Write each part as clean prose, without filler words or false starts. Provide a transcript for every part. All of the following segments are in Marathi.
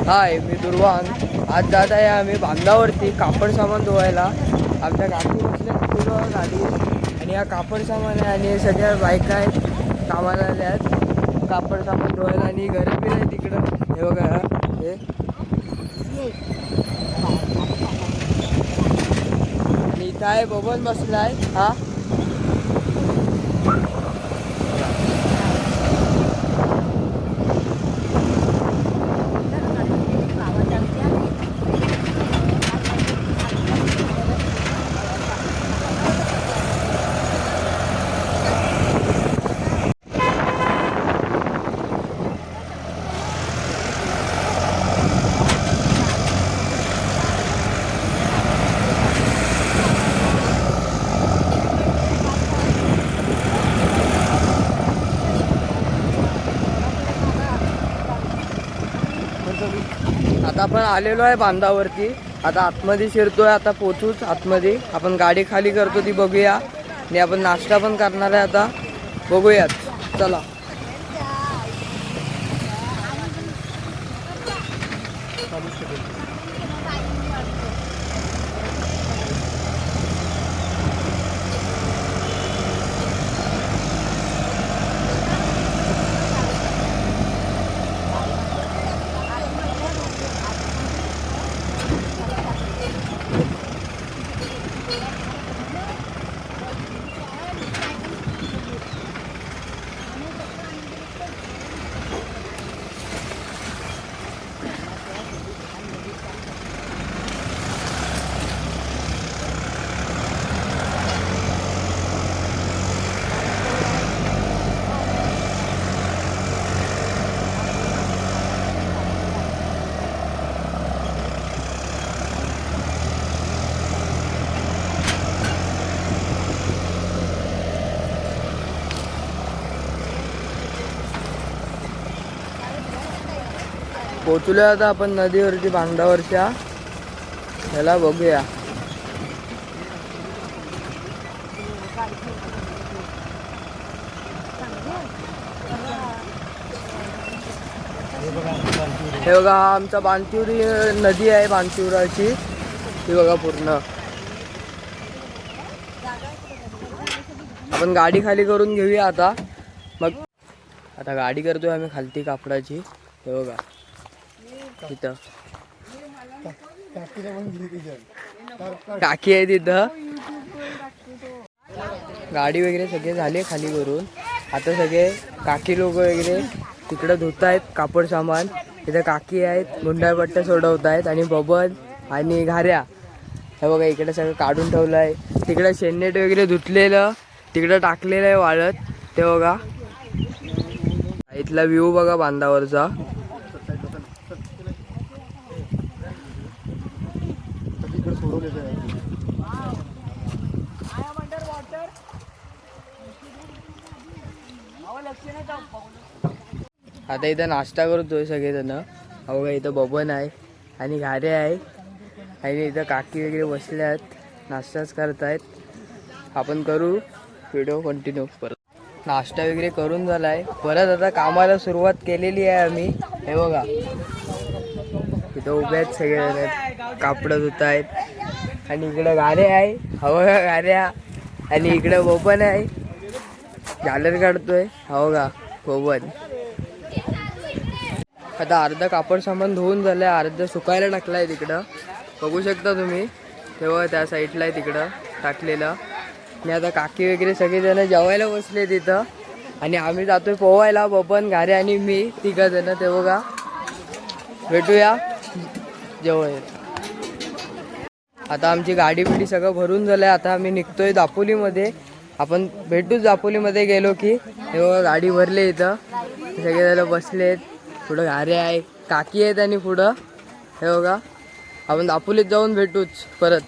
हाय, मी दुर्वांग. आज जात आहे आम्ही बांधावरती कापड सामान धुवायला. आमच्या काकी बसल्या पूर्ण गाडी आणि हा कापड सामान आहे आणि सगळ्या बायका आहेत कामाला आल्या आहेत कापड सामान धुवायला. आणि घर बी आहे तिकडं, हे बघा हे. आणि इथं आहे बबन बसलाय. हा आता आपण आलेलो आहे बांधावरती. आता आतमध्ये शिरतोय. आता पोचूच आतमध्ये. आपण गाडी खाली करतो ती बघूया आणि आपण नाश्ता पण करणार आहे. आता बघूयात, चला. पोचलो आता आपण नदीवरती बांधावरच्या. ह्याला बघूया. हे बघा, हा आमचा बांतिवरी नदी आहे, बांतिवराची. ही बघा पूर्ण. आपण गाडी खाली करून घेऊया आता. मग आता गाडी करतोय आम्ही खालती कापडाची. हे बघा तिथं काकी आहे तिथं. गाडी वगैरे सगळे झाले खाली करून. आता सगळे काकी लोक वगैरे तिकडं धुत आहेत कापड सामान. तिथं काकी आहेत, मुंडापट्ट्या सोडवत आहेत. आणि बबन आणि घाऱ्या हे बघा इकडे सगळं काढून ठेवलं आहे. तिकडं शेणनेट वगैरे धुतलेलं तिकडं टाकलेलं आहे वाळत. ते बघा इथला व्ह्यू बघा बांधावरचा. आता इथं नाश्ता करतोय सगळेजण. अहो इथं बबन आहे आणि घारे आहे आणि इथं काकी वगैरे बसले आहेत, नाश्ताच करतायत. आपण करू व्हिडिओ कंटिन्यू परत. नाश्ता वगैरे करून झाला आहे. परत आता कामाला सुरुवात केलेली आहे आम्ही. हे बघा इथं उभे आहेत सगळेजण, कापडं धुत आहेत. आणि इकडं घारे आहे, हवं का घाऱ्या. आणि इकडं बबन आहे, झालर काढतोय. हो का बबन. आता अर्धा कापड सामान धुवून झालंय, अर्धा सुकायला टाकलाय तिकडं. बघू शकता तुम्ही. तेव्हा त्या साईडला आहे तिकडं टाकलेलं. आणि आता काकी वगैरे सगळेजण जेवायला बसले तिथं. आणि आम्ही जातोय पोवायला, बबन घारे आणि मी तिघजण. ते बघा भेटूया जेवायला. आता आमची गाडी बिडी सगळं भरून झालंय. आता आम्ही निघतोय दापोलीमध्ये. आपण भेटूच दापोलीमध्ये गेलो की. हे बघा गाडी भरले इथं, सगळेजण बसलेत. पुढं घारे आहे, काकी आहेत आणि पुढं हे बघा. आपण दापोलीत जाऊन भेटूच परत.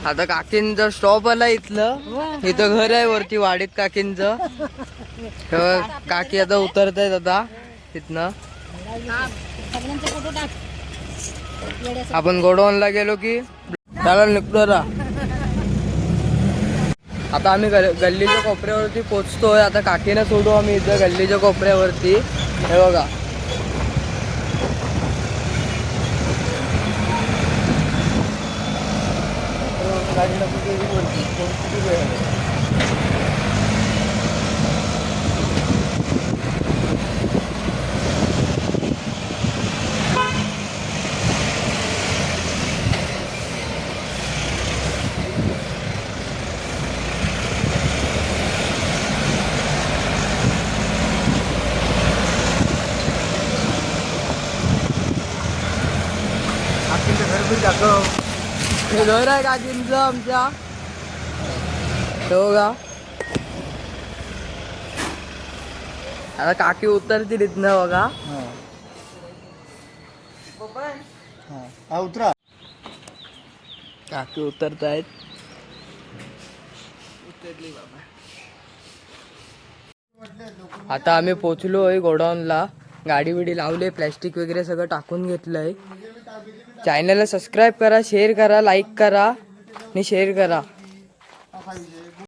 आता काकींचा स्टॉप आला इथलं. इथं घर आहे वरती वाडीत काकींचं. काकी आता उतरत आहेत आता तिथनं. आपण गोडाऊनला गेलो की त्याला निघतो. आता आम्ही गल्लीच्या कोपऱ्यावरती पोचतोय. आता काकीला सोडू आम्ही इथं गल्लीच्या कोपऱ्यावरती. हे बघा गाडी नको गेली वरती किती वेळ आहे. घरबीर दाखव. हे घर आहे काकींचं आमच्या तो का आता काकी उतरतील इथनं बघा. हा उतरा. काकी उतरतायत. उतरली बाबा. आता आम्ही पोचलोय गोडाऊनला. गाडी बिडी लावले, प्लॅस्टिक वगैरे सगळं टाकून घेतलंय. चॅनलला सबस्क्राईब करा, शेअर करा, लाईक करा आणि शेअर करा.